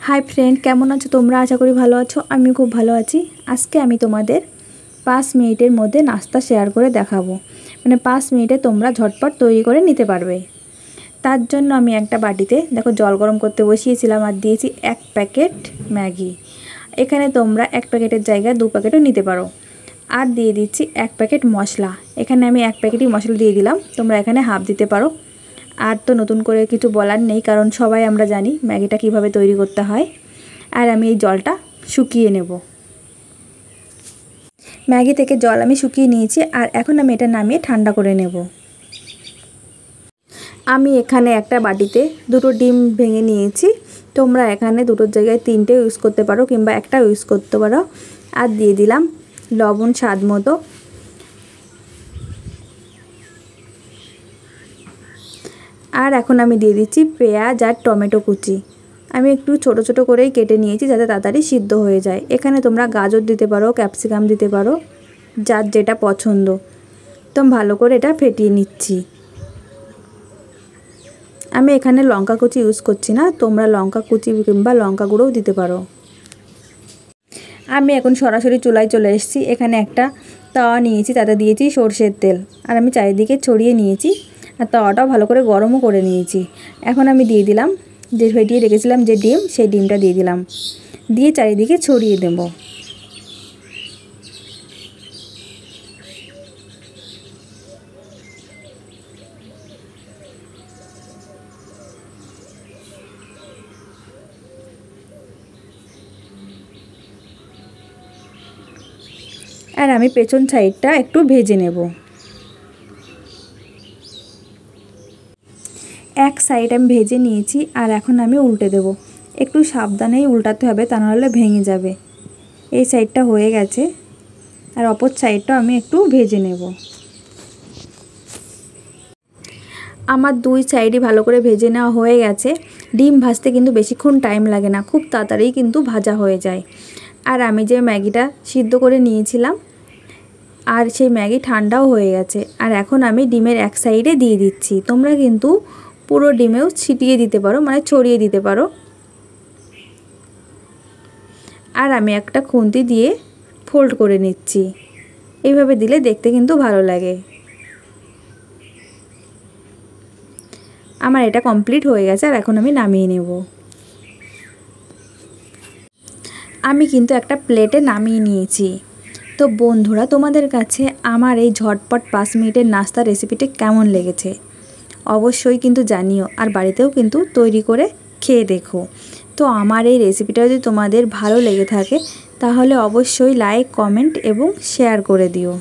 High friend केमन आछो तोमरा आशा करी भालो आछो आमी खूब भालो आछि। आजके आमी तोमादेर 5 मिनिटेर मध्य नास्ता शेयर करे देखाबो माने 5 मिनिटे तोमरा झटपट तैरी करे निते पारबे। तार जन्य आमी एकटा बाटिते देखो जल गरम करते बसिएछिलाम आर दिएछि 1 पैकेट मैगी। एखाने तोमरा 1 पैकेटेर जायगाय 2 पैकेटও निते पारो। आर दिए दिচ্ছি 1 पैकेट मशला। एखाने आमी 1 पैकेटই मशला दिए दिलाम, तोमरा एखाने हाफ दिते पारो। আর তো নতুন করে কিছু বলার নেই কারণ সবাই আমরা জানি ম্যাগিটা কিভাবে তৈরি করতে হয়। আর আমি এই জলটা শুকিয়ে নেব। ম্যাগি থেকে জল আমি শুকিয়ে নিয়েছি আর এখন আমি এটা নামিয়ে ঠান্ডা করে নেব। আমি এখানে একটা বাটিতে দুটো ডিম ভেঙে নিয়েছি। তোমরা এখানে দুটোর জায়গায় তিনটে ইউজ করতে পারো কিংবা একটা ইউজ করতে পারো। আর দিয়ে দিলাম লবণ স্বাদ মতো। আর এখন আমি দিয়ে দিচ্ছি পেঁয়াজ আর টমেটো কুচি। আমি একটু ছোট ছোট করেই কেটে নিয়েছি যাতে তাড়াতাড়ি সিদ্ধ হয়ে যায়। এখানে তোমরা গাজর দিতে পারো, ক্যাপসিকাম দিতে পারো, যার যেটা পছন্দ। তো ভালো করে এটা ফেটিয়ে নিচ্ছি। আমি এখানে লঙ্কা কুচি ইউজ করছি না, তোমরা লঙ্কা কুচি কিংবা লঙ্কা গুঁড়োও দিতে পারো। আমি এখন সরাসরি চুলায় চলে এসেছি। এখানে একটা তাওয়া নিয়েছি, তাতে দিয়েছি সরষের তেল আর আমি চারিদিকে ছড়িয়ে নিয়েছি আর তাওয়াটাও ভালো করে গরমও করে নিয়েছি। এখন আমি দিয়ে দিলাম যে ফেটিয়ে রেখেছিলাম যে ডিম, সেই ডিমটা দিয়ে দিলাম, দিয়ে চারিদিকে ছড়িয়ে দেব। আর আমি পেছন সাইডটা একটু ভেজে নেব। এক সাইড আমি ভেজে নিয়েছি আর এখন আমি উল্টে দেব। একটু সাবধানেই উল্টাতে হবে, তা নাহলে ভেঙে যাবে। এই সাইডটা হয়ে গেছে আর অপর সাইডটা আমি একটু ভেজে নেব। আমার দুই সাইডই ভালো করে ভেজে নেওয়া হয়ে গেছে। ডিম ভাজতে কিন্তু বেশিক্ষণ টাইম লাগে না, খুব তাড়াতাড়ি কিন্তু ভাজা হয়ে যায়। আর আমি যে ম্যাগিটা সিদ্ধ করে নিয়েছিলাম আর সেই ম্যাগি ঠান্ডাও হয়ে গেছে। আর এখন আমি ডিমের এক সাইডে দিয়ে দিচ্ছি। তোমরা কিন্তু পুরো ডিমেও ছিটিয়ে দিতে পারো, মানে ছড়িয়ে দিতে পারো। আর আমি একটা খুন্তি দিয়ে ফোল্ড করে নিচ্ছি। এইভাবে দিলে দেখতে কিন্তু ভালো লাগে। আমার এটা কমপ্লিট হয়ে গেছে আর এখন আমি নামিয়ে নেব। আমি কিন্তু একটা প্লেটে নামিয়ে নিয়েছি। তো বন্ধুরা, তোমাদের কাছে আমার এই ঝটপট 5 মিনিটের নাস্তা রেসিপিটা কেমন লেগেছে অবশ্যই কিন্তু জানিও। আর বাড়িতেও কিন্তু তৈরি করে খেয়ে দেখো। তো আমার এই রেসিপিটা যদি তোমাদের ভালো লেগে থাকে তাহলে অবশ্যই লাইক, কমেন্ট এবং শেয়ার করে দিও।